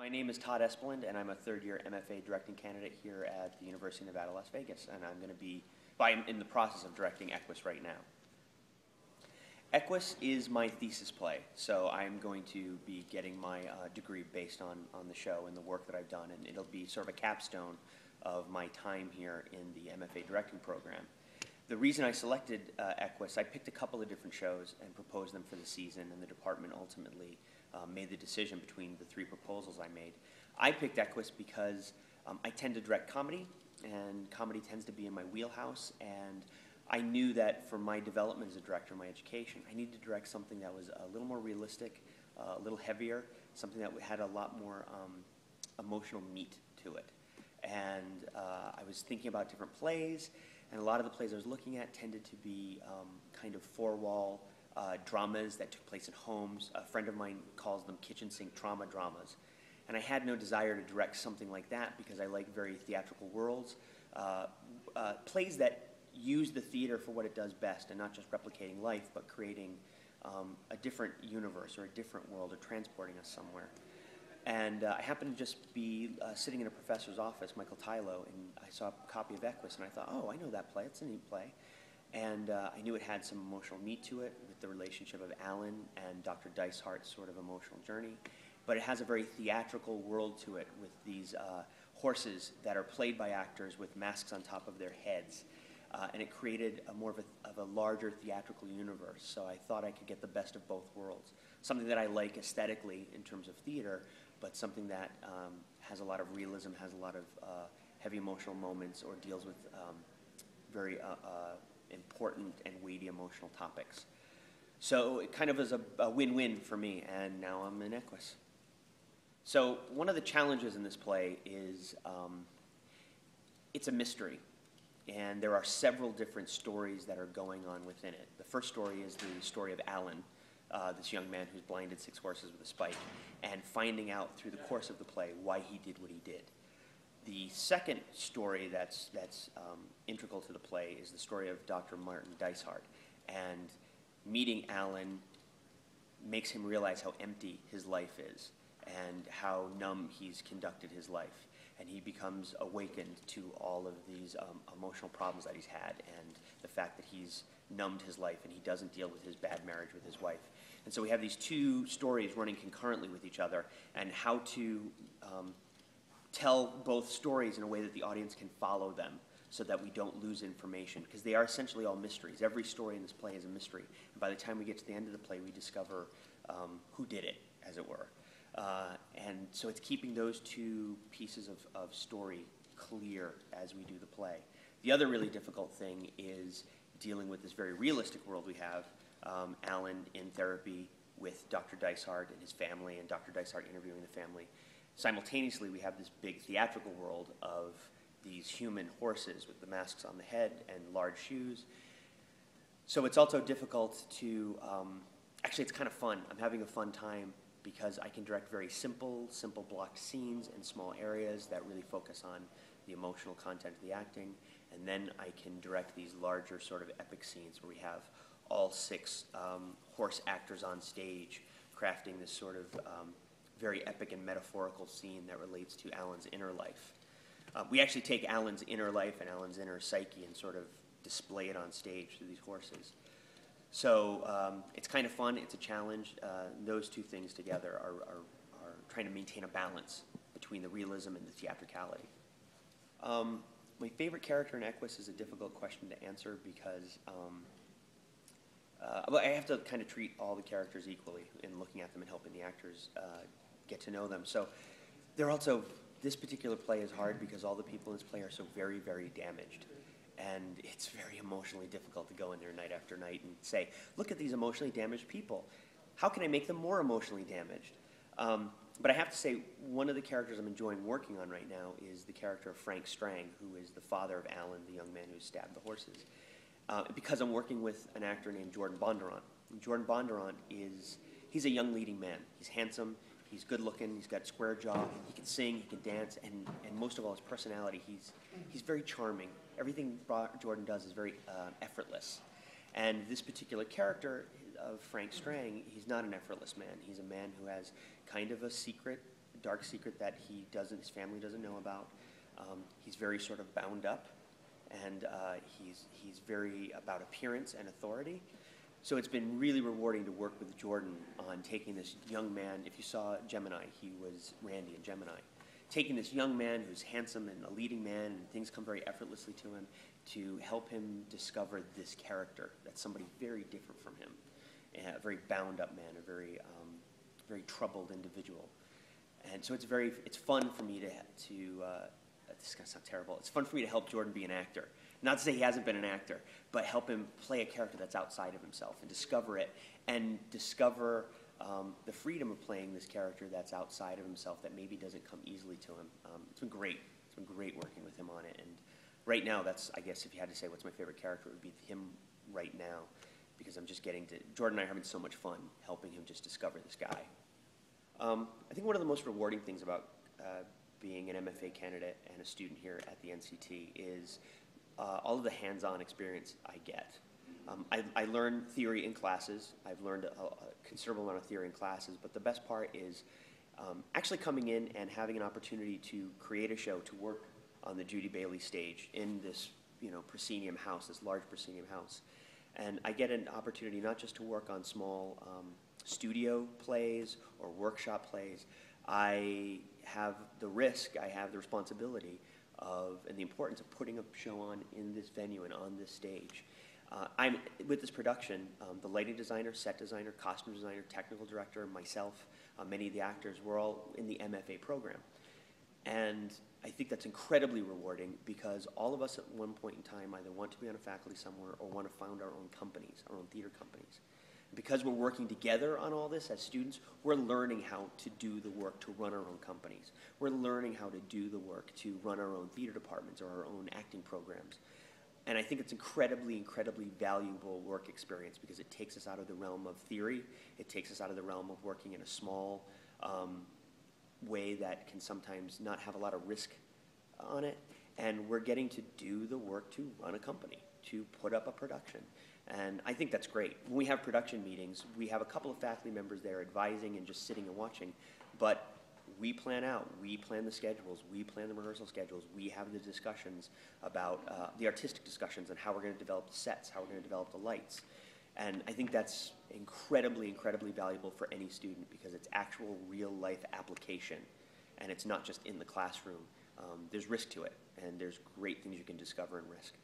My name is Todd Espeland, and I'm a third-year MFA directing candidate here at the University of Nevada, Las Vegas, and I'm in the process of directing Equus right now. Equus is my thesis play, so I'm going to be getting my degree based on the show and the work that I've done, and it'll be sort of a capstone of my time here in the MFA directing program. The reason I selected Equus, I picked a couple of different shows and proposed them for the season, and the department ultimately made the decision between the three proposals I made. I picked Equus because I tend to direct comedy, and comedy tends to be in my wheelhouse, and I knew that for my development as a director, my education, I needed to direct something that was a little more realistic, a little heavier, something that had a lot more emotional meat to it. And I was thinking about different plays, and a lot of the plays I was looking at tended to be kind of four-wall dramas that took place in homes. A friend of mine calls them kitchen sink trauma dramas. And I had no desire to direct something like that because I like very theatrical worlds. Plays that use the theater for what it does best and not just replicating life, but creating a different universe or a different world or transporting us somewhere. And I happened to just be sitting in a professor's office, Michael Tylo, and I saw a copy of Equus, and I thought, oh, I know that play. It's a neat play. And I knew it had some emotional meat to it with the relationship of Alan and Dr. Dicehart's sort of emotional journey. But it has a very theatrical world to it with these horses that are played by actors with masks on top of their heads. And it created more of a larger theatrical universe. So I thought I could get the best of both worlds. Something that I like aesthetically in terms of theater, but something that has a lot of realism, has a lot of heavy emotional moments, or deals with very important and weighty emotional topics. So it kind of was a win-win for me, and now I'm in Equus. So one of the challenges in this play is it's a mystery, and there are several different stories that are going on within it. The first story is the story of Alan, this young man who's blinded 6 horses with a spike, and finding out through the course of the play why he did what he did. The second story that's integral to the play is the story of Dr. Martin Dicehart, and meeting Alan makes him realize how empty his life is and how numb he's conducted his life. And he becomes awakened to all of these emotional problems that he's had and the fact that he's numbed his life and he doesn't deal with his bad marriage with his wife. And so we have these two stories running concurrently with each other, and how to tell both stories in a way that the audience can follow them so that we don't lose information, because they are essentially all mysteries. Every story in this play is a mystery. And by the time we get to the end of the play, we discover who did it, as it were. And so it's keeping those two pieces of story clear as we do the play. The other really difficult thing is dealing with this very realistic world we have, Alan in therapy with Dr. Dicehart and his family, and Dr. Dicehart interviewing the family. Simultaneously, we have this big theatrical world of these human horses with the masks on the head and large shoes. So it's also difficult to, actually it's kind of fun. I'm having a fun time because I can direct very simple blocked scenes in small areas that really focus on the emotional content of the acting. And then I can direct these larger sort of epic scenes where we have all 6 horse actors on stage crafting this sort of very epic and metaphorical scene that relates to Alan's inner life. We actually take Alan's inner life and Alan's inner psyche and sort of display it on stage through these horses. So it's kind of fun, it's a challenge. Those two things together are trying to maintain a balance between the realism and the theatricality. My favorite character in Equus is a difficult question to answer because I have to kind of treat all the characters equally in looking at them and helping the actors get to know them. So they're also, this particular play is hard because all the people in this play are so very, very damaged. And it's very emotionally difficult to go in there night after night and say, look at these emotionally damaged people. How can I make them more emotionally damaged? But I have to say, one of the characters I'm enjoying working on right now is the character of Frank Strang, who is the father of Alan, the young man who stabbed the horses. Because I'm working with an actor named Jordan Bondurant. And Jordan Bondurant he's a young leading man. He's handsome, he's good looking, he's got a square jaw, he can sing, he can dance, and most of all his personality, he's very charming. Everything Jordan does is very effortless. And this particular character of Frank Strang, he's not an effortless man. He's a man who has kind of a secret dark secret that his family doesn't know about. He's very sort of bound up, and he's very about appearance and authority. So it's been really rewarding to work with Jordan on taking this young man. If you saw Gemini, he was Randy in Gemini. Taking this young man who's handsome and a leading man, and things come very effortlessly to him, to help him discover this character that's somebody very different from him, a very bound up man, a very troubled individual. And so it's fun for me to this is going to sound terrible. It's fun for me to help Jordan be an actor. Not to say he hasn't been an actor, but help him play a character that's outside of himself and discover it, and discover the freedom of playing this character that's outside of himself that maybe doesn't come easily to him. It's been great. It's been great working with him on it. And right now, I guess if you had to say what's my favorite character, it would be him right now, because I'm just Jordan and I are having so much fun helping him just discover this guy. I think one of the most rewarding things about being an MFA candidate and a student here at the NCT is all of the hands-on experience I get. I learn theory in classes. I've learned a considerable amount of theory in classes, but the best part is actually coming in and having an opportunity to create a show, to work on the Judy Bailey stage in this proscenium house, this large proscenium house. And I get an opportunity not just to work on small studio plays or workshop plays. I have the responsibility and the importance of putting a show on in this venue and on this stage. With this production, the lighting designer, set designer, costume designer, technical director, myself, many of the actors, we're all in the MFA program. And I think that's incredibly rewarding, because all of us at one point in time either want to be on a faculty somewhere or want to found our own companies, our own theater companies. Because we're working together on all this as students, we're learning how to do the work to run our own companies. We're learning how to do the work to run our own theater departments or our own acting programs. And I think it's incredibly, incredibly valuable work experience, because it takes us out of the realm of theory. It takes us out of the realm of working in a small way that can sometimes not have a lot of risk on it. And we're getting to do the work to run a company, to put up a production. And I think that's great. When we have production meetings, we have a couple of faculty members there advising and just sitting and watching, but we plan the schedules, we plan the rehearsal schedules, we have the discussions about the artistic discussions and how we're going to develop the sets, how we're going to develop the lights. And I think that's incredibly, incredibly valuable for any student, because it's actual real-life application, and it's not just in the classroom. There's risk to it, and there's great things you can discover in risk.